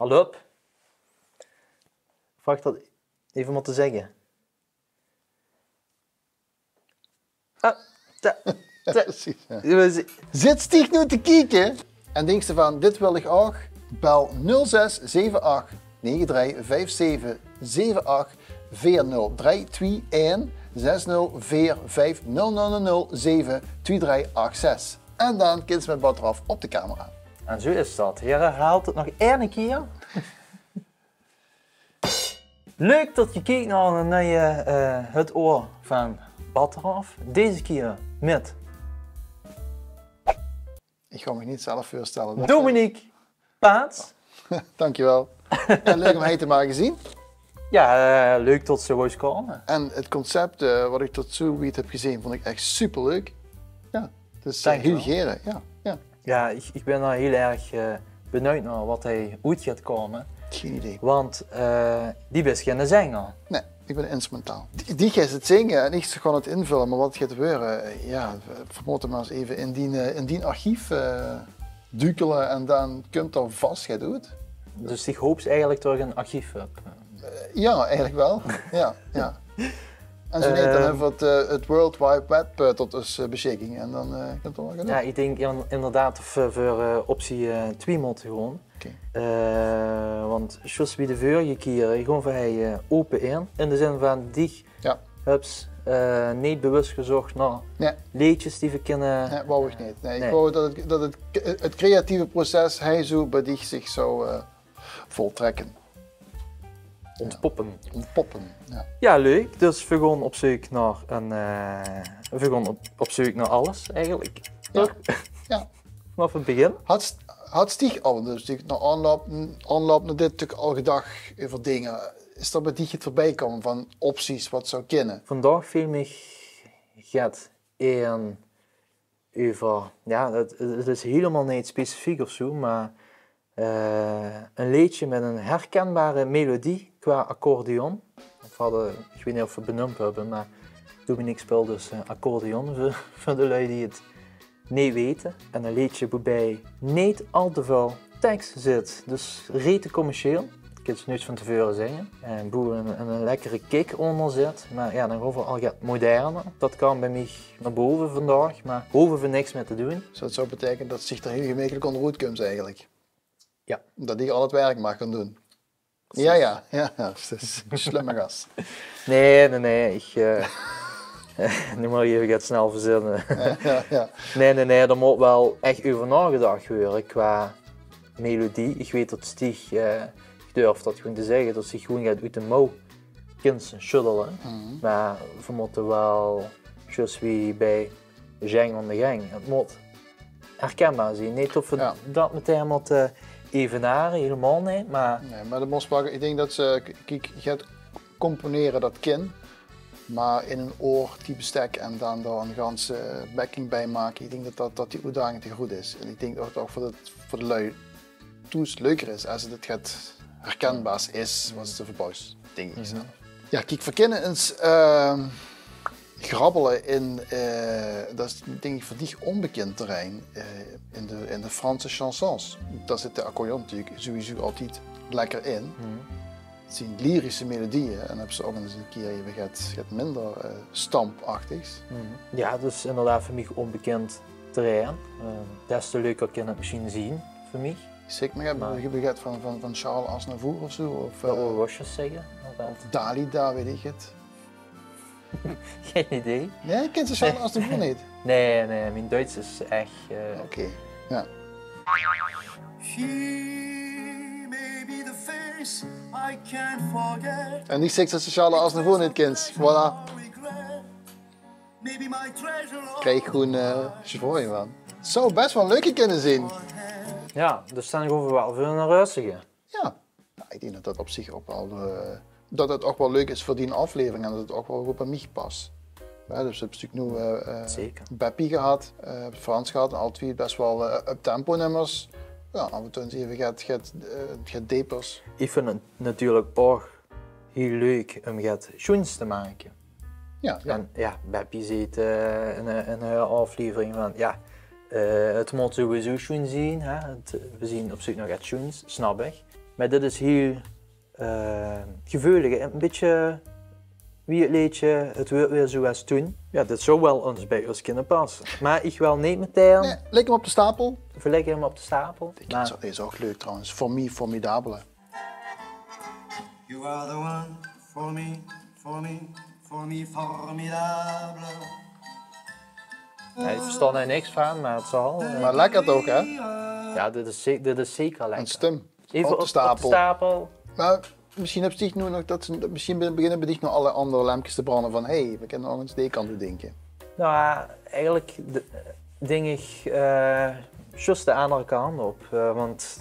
Hallo? Vraag dat even maar te zeggen. Precies. Ja. Zit Stieg nu te kijken en denkt ze van, dit wil ik ook? Bel 0678 9357 78 4031 6045 000 2386. En dan kind ze met bad eraf op de camera. En zo is dat. Je herhaalt het nog één keer. Leuk dat je kijkt naar het oor van Batraf. Deze keer met Ik ga me niet zelf voorstellen. Dominique Paats. Dankjewel. En leuk om hij te maken zien. Ja, leuk dat ze was komen. En het concept wat ik tot zo weet heb gezien, vond ik echt super leuk. Ja, dus Dankjewel. Hilgeren, ja. Ja, ik ben daar heel erg benieuwd naar wat hij uit gaat komen. Geen idee. Want die is geen zanger. Nee, ik ben instrumentaal. Die gaat het zingen en ik ga het invullen, maar wat gaat gebeuren? Ja, vermoed maar eens even in die archief dukelen en dan kunt er vast gaat uit. Dus ik hoop eigenlijk dat je een archief hebt. Ja, eigenlijk wel. Ja. En zo niet, dan hebben we het World Wide Web tot ons beschikking en dan kunt het wel gaan doen. Ja, ik denk inderdaad of we voor optie 2 moeten gewoon. Okay. Want zoals bij de vorige keer gewoon voor hij open in de zin van die hebt niet bewust gezocht naar liedjes die we kunnen. Nee, wou ik niet. Nee, ik wou dat het creatieve proces hij zo bij die zich zou voltrekken. Ontpoppen. Ontpoppen, ja. Ja, leuk. Dus we gaan op zoek naar op zoek naar alles eigenlijk. Ja. Vanaf het begin. Had Stieg al, dus naar aanloop naar dit natuurlijk al gedacht over dingen. Is er bij die het voorbij komen van opties wat zou kunnen? Vandaag viel me gaat een over, ja, het is helemaal niet specifiek of zo, maar een liedje met een herkenbare melodie qua accordeon. Ik weet niet of we benoemd hebben, maar Dominique speelt dus accordeon voor de lui die het niet weten. En een liedje waarbij niet al te veel tekst zit, dus rete commercieel. Ik kan het nooit van tevoren zeggen. En boer een lekkere kick onder zit. Maar ja, dan gaan we al gaat moderne. Dat kan bij mij naar boven vandaag, maar hoeven we niks mee te doen. Dus dat zou betekenen dat zich er heel gemakkelijk onderuit komt eigenlijk. Ja. Dat die al het werk mag gaan doen. Ja. Dat is een slimme gast. Nee. Nu maar even gaat snel verzinnen. Ja. Nee, er moet wel echt over nagedacht worden qua melodie. Ik weet dat Stieg, ik durf dat gewoon te zeggen, dat zich gewoon gaat uit de mouw kind schuddelen. Maar we moeten wel, zoals we bij Zeng on the Gang, het moet herkenbaar zijn. Niet of we dat meteen moeten evenaren, helemaal niet, maar... Nee, maar de mosbakken, ik denk dat ze gaat componeren dat kin, maar in een oor die bestek en dan daar een ganse backing bij maken. Ik denk dat die uitdaging te goed is. En ik denk dat het ook voor de lui toes leuker is als het gaat herkenbaar is wat ze verbouwt, denk ik zelf. Ja, kijk, we kunnen eens grabbelen in, dat is denk ik voor die onbekend terrein, in de Franse chansons. Daar zit de accordeon natuurlijk sowieso altijd lekker in. Het zijn lyrische melodieën en hebben ze ook eens een keer even gaat minder stampachtigs. Ja, dus inderdaad voor mij onbekend terrein. Des te leuker kan het misschien zien voor mij. Zeker, maar je hebt van Charles Aznavour of zo? Of Rosjes zeggen. Of Dalida, weet ik het. Geen idee. Nee, kent ze Charles Aznavour niet? Nee, mijn Duits is echt... Oké, ja. En niet zegt dat ze Charles Aznavour niet kent. Voilà. Krijg ik gewoon chauffeur van. Het zou best wel leuke kunnen zijn. Ja, dus dan gaan we wel veel naar rustigen. Ja, ik denk dat dat op zich ook wel, dat het ook wel leuk is voor die aflevering en dat het ook wel goed bij mij past. Ja, dus we hebben natuurlijk nu Beppie gehad, Frans gehad, en al twee best wel up-tempo nummers. Ja, af en toe even gaat depers. Ik vind het natuurlijk ook heel leuk om tunes te maken. Ja. En ja, Beppie ziet in een aflevering van ja, het moet sowieso tunes zien. Hè? We zien op zoek naar tunes, snap ik. Maar dit is heel gevoelig. Een beetje wie het liedje, het wordt weer zoals toen. Ja, dit zou wel ons bij ons kunnen passen. Maar ik wil niet meteen. Nee, leg hem op de stapel. Verleg hem op de stapel. Deze is ook leuk trouwens. Voor mij formidabele. You are the one for me, formidable. Ja, ik versta er niks van, maar het zal. Maar lekker toch, hè? Ja, dit is zeker lekker. Een stem. Even op de stapel. Op de stapel. Maar misschien heb je nu nog misschien beginnen bij dich nog alle andere lampjes te branden van hé, we kunnen nog eens die kant toe denken. Nou, eigenlijk denk ik juist de andere kant op. Want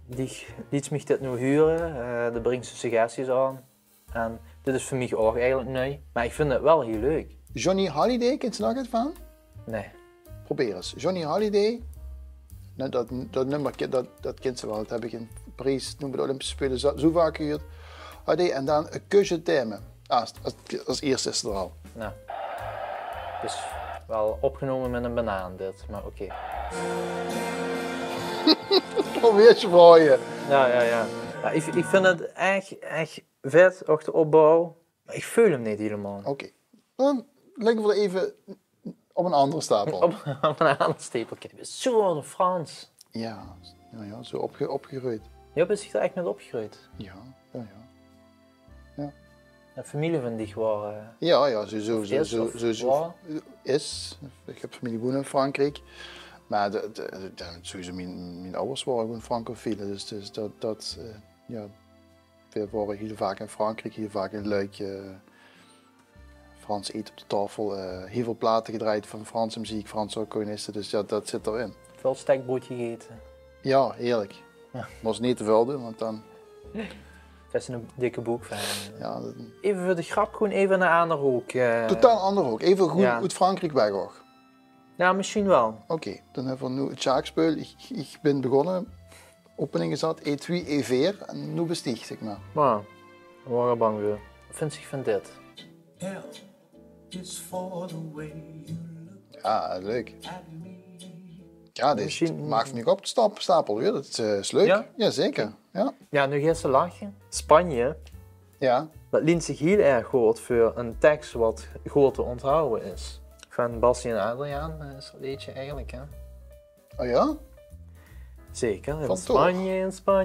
die liet me dit nu huren, die brengt zijn suggesties aan. En dit is voor mij ook eigenlijk nieuw. Maar ik vind het wel heel leuk. Johnny Hallyday, kent je nog iets van? Nee. Probeer eens. Johnny Hallyday, nou, dat nummer, dat kent ze wel. Dat heb ik in Parijs, toen bij de Olympische Spelen, zo vaak gehuurd. En dan een kusje thema. Als eerste is het er al. Nou. Het is wel opgenomen met een banaan dit, maar oké. Probeer je voor je. Ja. Ik vind het echt vet, ook de opbouw. Maar ik voel hem niet helemaal. Oké. Dan leggen we er even op een andere stapel. Op een andere stapeltje. Zo Frans. Ja, zo opgegroeid. Je bent zich er echt met opgegroeid. Ja. De familie van die gewoon. Ja, zo is. Ik heb familie wonen in Frankrijk. Maar sowieso mijn ouders waren gewoon Francofielen. Dus we waren heel vaak in Frankrijk, heel vaak in Luik. Frans eten op de tafel. Heel veel platen gedraaid van Franse muziek, Franse componisten. Dus ja, dat zit erin. Veel stekbrood gegeten. Ja, heerlijk. Ja. Maar niet te veel doen, want dan... Dat is een dikke boek van. Ja, even voor de grap, gewoon even naar een andere hoek. Totaal ander ook. Even goed Ja. uit Frankrijk weg ook. Ja, misschien wel. Oké, dan hebben we nu het schaakspel. Ik ben begonnen. Opening is dat E2, E4 en nu bestieg, zeg maar. Maar, we waren bang weer. Wat vind je van dit? Hell is for the way you look Ja, leuk. at me. Ja, dit Misschien- maakt me niet op de stapel weer. Dat is leuk. Ja? Jazeker. Ja. Ja, nu gaan ze lachen. Spanje, Ja. dat leent zich heel erg goed voor een tekst wat goed te onthouden is. Van Bassie en Adriaan is dat liedje eigenlijk, hè? Oh ja? Zeker. Van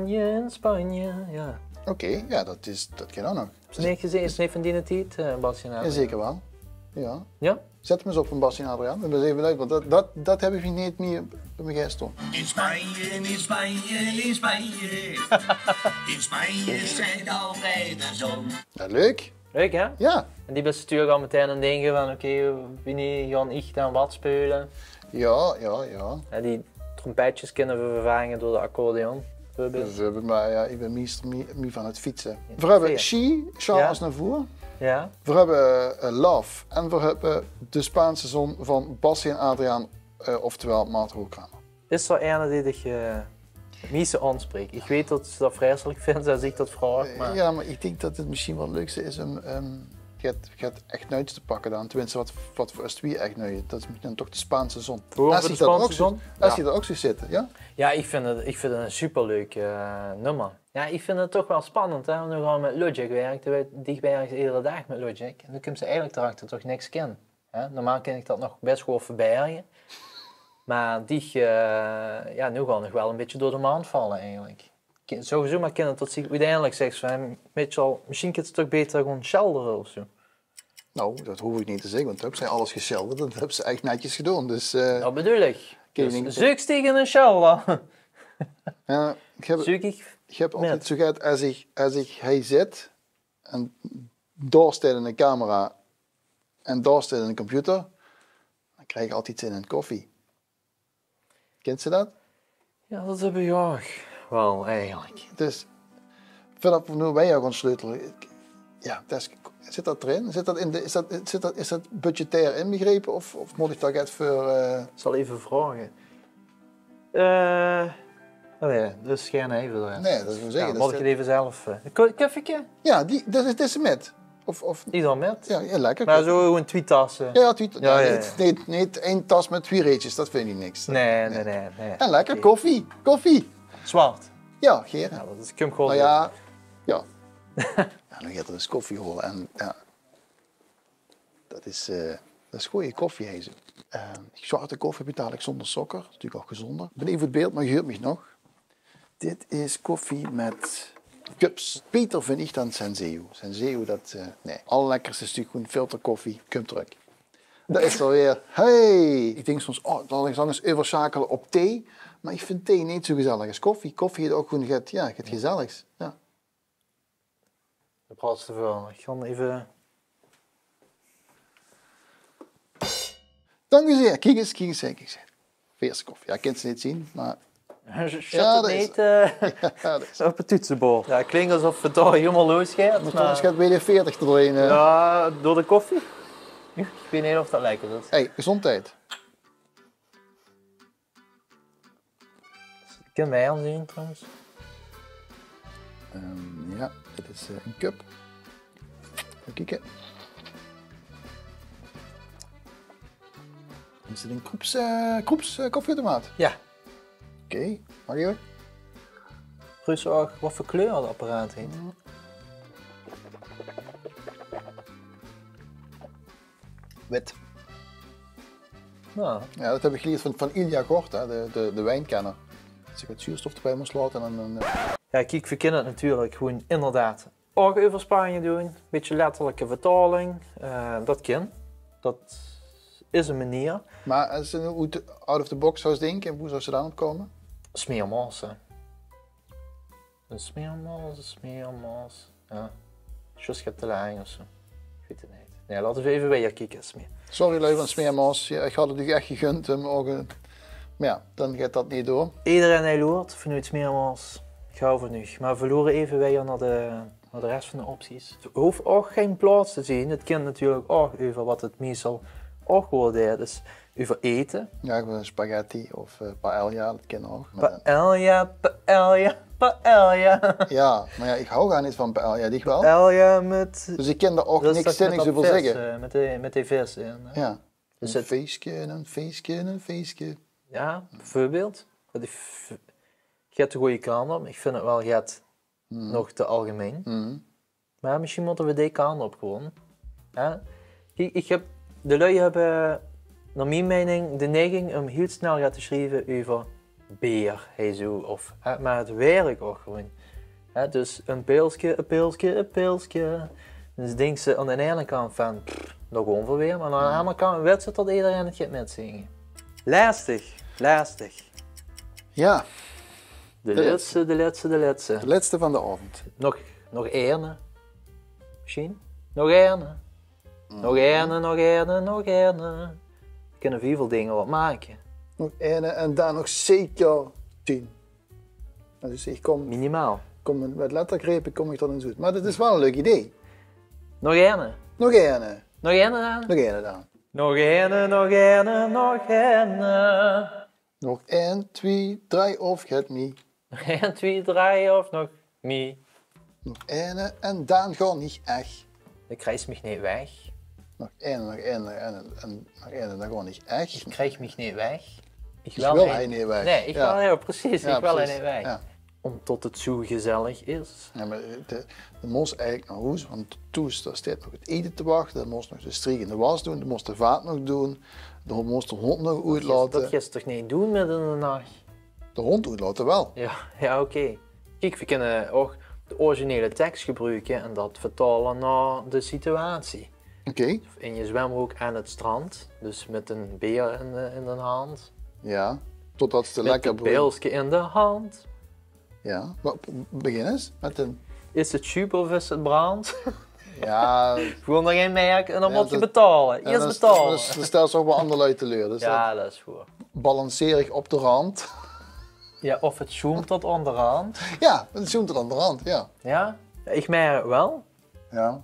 In Spanje, ja. Oké, ja, dat kan ook nog. Is het niet gezien? Is het niet van die tijd, Bassie en Adriaan? Jazeker wel. Ja. Ja? Zet hem eens op van Bas en Adriaan. We even uit, want dat heb ik niet meer bij mijn geest om. In Spanje, in Spanje, in Spanje. In Spanje schijnt altijd de zon. Ja, leuk. Leuk, hè? Ja. En die best natuurlijk al meteen aan denken van, oké, wie gaan ik dan wat spelen? Ja. En die trompetjes kunnen we vervangen door de accordeon. bijvoorbeeld. We hebben maar, ja, ik ben meestal van het fietsen. We hebben She, Charles Navour. Ja. We hebben Love. En we hebben de Spaanse zon van Bassie en Adriaan, oftewel Maarten Hoogkamer. Dit is zo een die ik het meeste aanspreekt. Ik weet dat ze dat vreselijk vinden als ik dat vraag, maar... Ja, maar ik denk dat het misschien wel het leukste is om gaat echt nuits te pakken dan. Tenminste, wat voor ons echt nu. Dat is dan toch de Spaanse zon. Waarom Als voor de die dat Spaanse ook zo- zon? Als Ja. die er ook zo zitten, ja? Ja, ik vind het een superleuk nummer. Ja, ik vind het toch wel spannend, hè. Nu gaan we met Logic werken, ik werk iedere dag met Logic. En dan komt ze eigenlijk erachter toch niks kennen. Normaal kan ik dat nog best goed verbergen. Maar die, ja, nu gaan nog wel een beetje door de maand vallen eigenlijk. Sowieso maar kennen dat zich uiteindelijk zegt van, Mitchell, misschien kun je het toch beter gewoon shelderen of zo. Nou, dat hoef ik niet te zeggen, want dat hebben ze alles geschilderd. Dat hebben ze echt netjes gedaan. Dus, Dat bedoel ik. Kening- Dus zoek tegen een shelder. ja, Zoek ik. ik heb altijd Met. zo gehad, als ik hij zit en daar staat een camera en daar staat een computer, dan krijg ik altijd zin in koffie. Kent ze dat? Ja, dat heb ik ook wel eigenlijk. Dus vanaf nu wij jou gaan sleutelen, ja, zit dat erin? Is dat budgetair inbegrepen of moet ik dat echt voor... Ik zal even vragen. Oh ja, dus geen even erin. Nee, dat wil zeggen. Ja, dat moet ik is het even zelf... Koffie? ja, dat is met. Of, Die dan met? ja, lekker. Maar zo gewoon 2 tassen. Ja, Ja. niet één tas met 2 reetjes, dat vind ik niks. Nee. En lekker, koffie. Zwart. Ja, Geren. Ja, dat is Kim gewoon. Nou ja, ja. Ja, nu gaat er dus koffie holen en ja, dat is goede koffie, heet ze. Zwarte koffie betaal ik zonder suiker, dat is natuurlijk ook gezonder. Ik ben even het beeld, maar je hoort me nog. Dit is koffie met cups. Beter vind ik dan Senseo. Senseo, dat, nee. Allerlekkerste is natuurlijk gewoon filterkoffie, cum terug. Dat is alweer, hey! Ik denk soms, dan eens overschakelen op thee. Maar ik vind thee niet zo gezellig als koffie. Koffie is ook gewoon het gezelligs. Ja. Dat praat te veel. Ik ga even... Dank u zeer. Kijk eens. Verse koffie. Ja, ik kan het niet zien, maar... Zet Ja, het dat is niet Ja, dat is op het toetsenbord. Ja, het klinkt alsof het daar helemaal losgaat. Maar anders gaat WD-40 er doorheen. Ja, door de koffie. Ik weet niet of dat lekker is. Hey, gezondheid. Kunnen wij ons zien trouwens? Ja, dit is een cup. Even kijken. Is dit een Kroeps koffieautomaat? Ja. Oké, mag je ook? Rus ook wat voor kleur dat apparaat heeft. Wit. Nou, Ja, dat heb ik geleerd van Ilja Gort, hè, de wijnkenner. Als ik wat zuurstof erbij moest laten en dan... ja, kijk, we kunnen het natuurlijk gewoon inderdaad ook over Spanje doen. Beetje letterlijke vertaling. Dat kan. Dat is een manier. Maar als je nu out of the box zou denken, hoe zou ze dan opkomen? Smeermals, hè. Een smeermals. Ja. Just gaat te lang of zo. Ik weet het niet. Nee, laten we even weer kijken. Sorry lui van Smeermans, ja, ik had het u echt gegund. Maar ja, dan gaat dat niet door. Iedereen hij loert vanuit Smeermals. Gauw voor nu. Maar we verloren even weer naar de rest van de opties. Het hoeft ook geen plaats te zien. Het kan natuurlijk ook over wat het meestal ook gewoon deed. Dus over eten. Ja, gewoon spaghetti of paella, dat ken ook. Paella. Ja, maar ja, ik hou gar niet van paella, die wel. Paella met... Dus ik kan er ook niks zinnigs over zeggen. Met die vis in. Hè? Ja, Dus een feestje. Ja, bijvoorbeeld. Gaat de goede kant op. Ik vind het wel gaat nog te algemeen. Maar misschien moeten we die kant op gewoon. Ja? Kijk, de lui hebben, naar mijn mening, de neiging om heel snel te schrijven over beer, of, maar het werk ook gewoon. Dus een pilsje. Dus denken ze aan de ene kant van, dat gewoon voor weer, maar aan de andere kant weet ze dat iedereen het gaat metzingen. Lastig. Ja. De laatste. De laatste van de avond. Nog één. Misschien? Nog één. Nog één. We kunnen veel dingen wat maken. Nog één en dan nog zeker 10. Dus ik kom Minimaal. met lettergrepen kom ik dan in zoet. Maar dat is wel een leuk idee. Nog één. Nog één. Nog één dan? Nog één dan. Nog één. Nog 1, 2, 3 of get me. Nog 1, 2, 3 of nog me. Nog één en dan gewoon niet echt. Ik krijg mich niet weg. Nog één en dan gewoon niet echt. Ik krijg mich niet weg. Ik wil hij niet weg. Nee, ik wil heel precies. Ja, ik wil hij precies. niet weg. Ja. Omdat het zo gezellig is. Ja, maar de moest eigenlijk naar huis, want toen staat nog het eten te wachten. Dan moest nog de strik in de was doen, dan moest de vaat nog doen. Dan moest de hond nog uitlaten. Dat ga je toch niet doen midden in de nacht? De hond uitlaten wel. Ja, oké. Kijk, we kunnen ook de originele tekst gebruiken en dat vertalen naar de situatie. Oké. In je zwembroek aan het strand, dus met een beer in de hand. Ja, totdat ze Met lekker een pilsje in de hand. Ja, maar begin eens met een... Is het super of is het brand? Ja... Gewoon nog geen merk en dan Ja, moet je dat- betalen. ja, Eerst dat is- betalen. Dat stelt toch wel andere lui teleur. Dus Ja, dat is goed. dat balanceer ik op de rand. Ja, of het zoomt tot onderhand. Ja, het zoomt er aan de rand, ja. Ja, ik merk wel. Ja.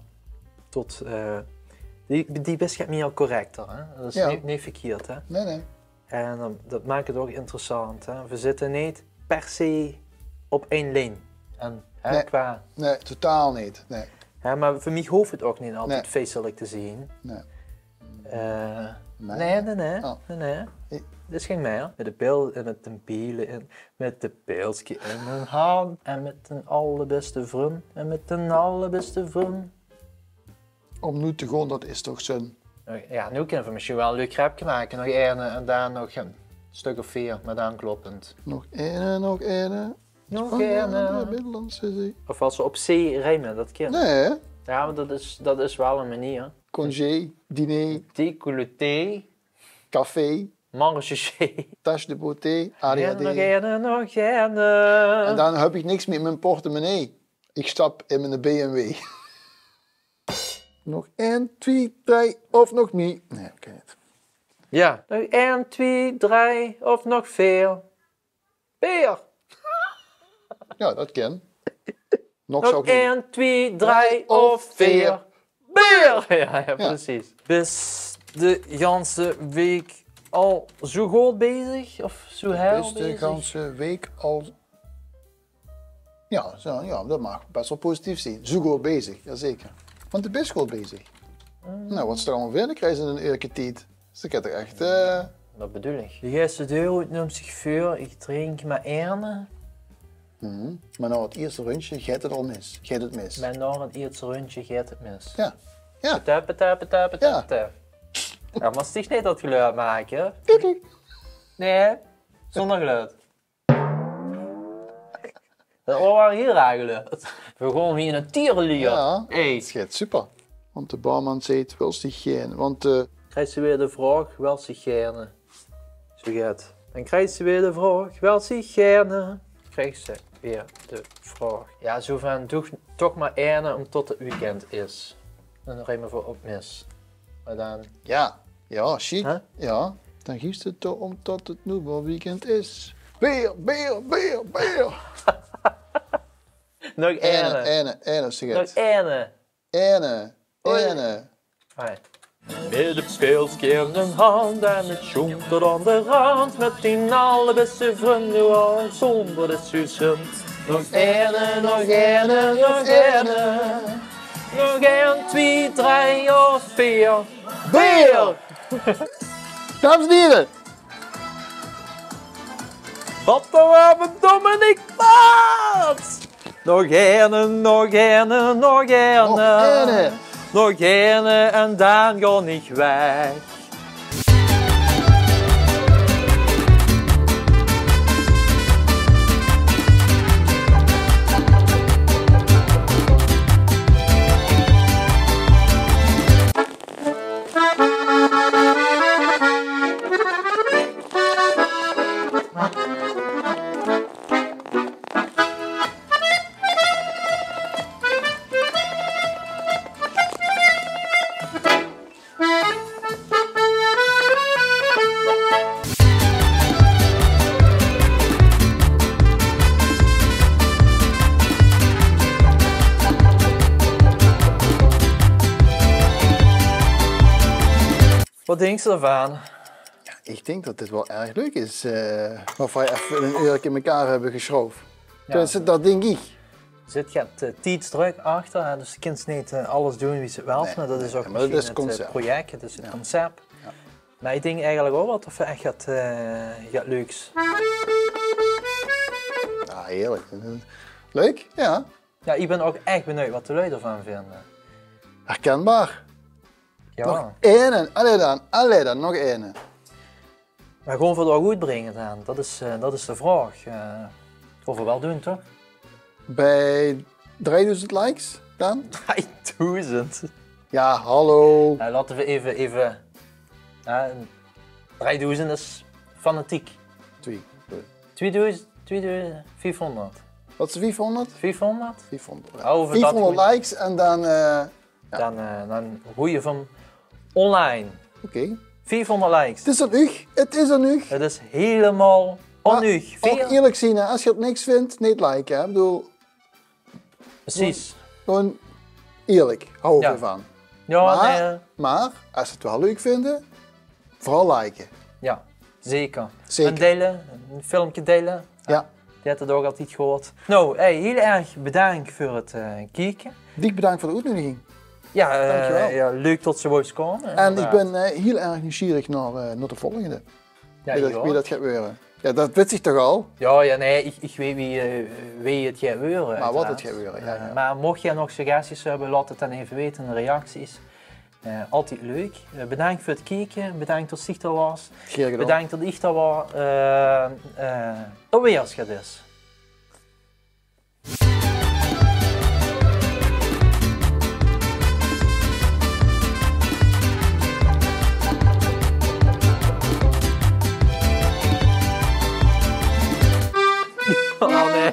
Tot, die best gaat niet al correcter, hè? Dat is Ja. niet verkeerd, hè? Nee. En dat maakt het ook interessant, hè? We zitten niet per se op één lijn. En, hè, Nee. qua, Nee, totaal niet. Nee. hè, maar voor mij hoeft het ook niet altijd Nee. feestelijk te zien. Nee. Nee. Oh. Nee. Dat is geen mij. Met de pil en met een pielen in. Met de pilsje in mijn hand. En met een allerbeste vriend. En met een allerbeste vriend. Om nu te gaan, dat is toch zin. Ja, nu kunnen we misschien wel een leuk grapje maken. Nog één en dan nog een stuk of 4, maar dan kloppend. Nog ene, nog ene. Nog Spanje, één. Middellandse Zee. Of als ze op C rijmen, dat kan. Nee, Ja, maar dat is wel een manier. congé, diner, Décolleté, café, marché. tache de beauté, En ADHD. nog één, nog één. En dan heb ik niks meer in mijn portemonnee. Ik stap in mijn BMW. Nog 1, 2, 3 of nog meer. Nee, oké niet. Ja. Nog 1, 2, 3 of nog 4. 4. Ja, dat kan. Nog zou Nog ik niet. 1, 2, 3 of 4. Bier! Ja, precies. Is de ganse week al zo goed bezig? Of zo heel Is de bezig? ganse week al... Ja, dat mag best wel positief zijn. Zo goed bezig, jazeker. Want de best goed bezig. Nou, wat is er allemaal weer? Dan krijg je een eerlijke tijd. Dus ik heb er echt... Dat bedoel ik. De eerste deur noemt zich vuur, ik drink maar één. Maar nou, het eerste rondje gaat het al mis. Gaat het mis. Maar na het eerste rondje gaat het mis. Ja. Ja. Tap. Ja, maar sticht niet dat geluid maken. Nee, zonder geluid. Dat was hier raar geluid. We gaan weer in een tierenlier. Ja, Hey. het gaat super. Want de barman zegt, wil zich geen. Want Krijgt ze weer de vraag, wel zich gerne. Zo gaat. Dan krijgt ze weer de vraag, wel zich gerne. Krijgt ze weer de vraag. Ja, zo van, doe toch maar één om tot het weekend is. En dan rijden we voor op mis. Maar dan... ja, chic. Huh? Ja, dan giet het toch omdat het nu wel weekend is. Beer. Nog één. Ene, zeg Nog het. één. Ene. Hai. Met de speelske in een hand en het schoent tot aan de rand. Met die allerbeste vrienden al zonder de sussen. Nog één, nog één, nog één. Nog 1, 2, 3 of 4. Bier! Dames en heren. Wat dan hebben Dominic Maat? Nog één, nog één, nog één. Nog ene. Nog één en dan ga ik weg. Wat denk je ervan? Ik denk dat dit wel erg leuk is. Waarvan je even een eerlijk in elkaar hebben geschroefd. Tenminste, dat denk ik. Zit je het iets druk achter, hè? Dus je kunt niet alles doen wie ze wil, Nee, maar dat is ook maar dat is misschien het concept. project, het is het Ja. concept. Ja. Maar ik denk eigenlijk ook wel dat het echt gaat leuks. Ja, heerlijk. Leuk, ja. Ja, ik ben ook echt benieuwd wat de lui ervan vinden. Herkenbaar. Ja, Nog ene. Allee dan, nog ene. maar gewoon voor het wel goed brengen dan, dat is de vraag. Of we wel doen, toch? Bij 3000 likes dan? 3000. Ja, hallo. Nou, laten we even 3000 is fanatiek. 2400. Wat is 400? 400? 400. Ja. Over dat 400 goed. likes en dan... Dan gooi je van online. Oké. 400 likes. Het is een uug. Het is een uug. Het is helemaal onnuig. Ook eerlijk zien, hè, als je het niks vindt, niet liken. Hè. Ik bedoel, Precies. gewoon eerlijk. Hou Ja. ervan. Ja, Maar, maar, als ze het wel leuk vinden, vooral liken. ja, zeker. Zeker. En delen, een filmpje delen. Ja. Je hebt het ook altijd gehoord. Nou, hey, heel erg bedankt voor het kijken. Dik bedankt voor de uitnodiging. Ja, Dankjewel. ja, leuk dat ze wou komen. En ik ben heel erg nieuwsgierig naar de volgende. Wie dat gaat worden. Ja, dat weet zich toch al? Ja, nee, ik weet wie het gaat worden. Maar wat het gaat worden, ja. Maar mocht jij nog suggesties hebben, laat het dan even weten in de reacties. Altijd leuk. Bedankt voor het kijken, bedankt dat je er was. Graag gedaan. Bedankt dat ik er was. Tot weer als het is. Oh nee.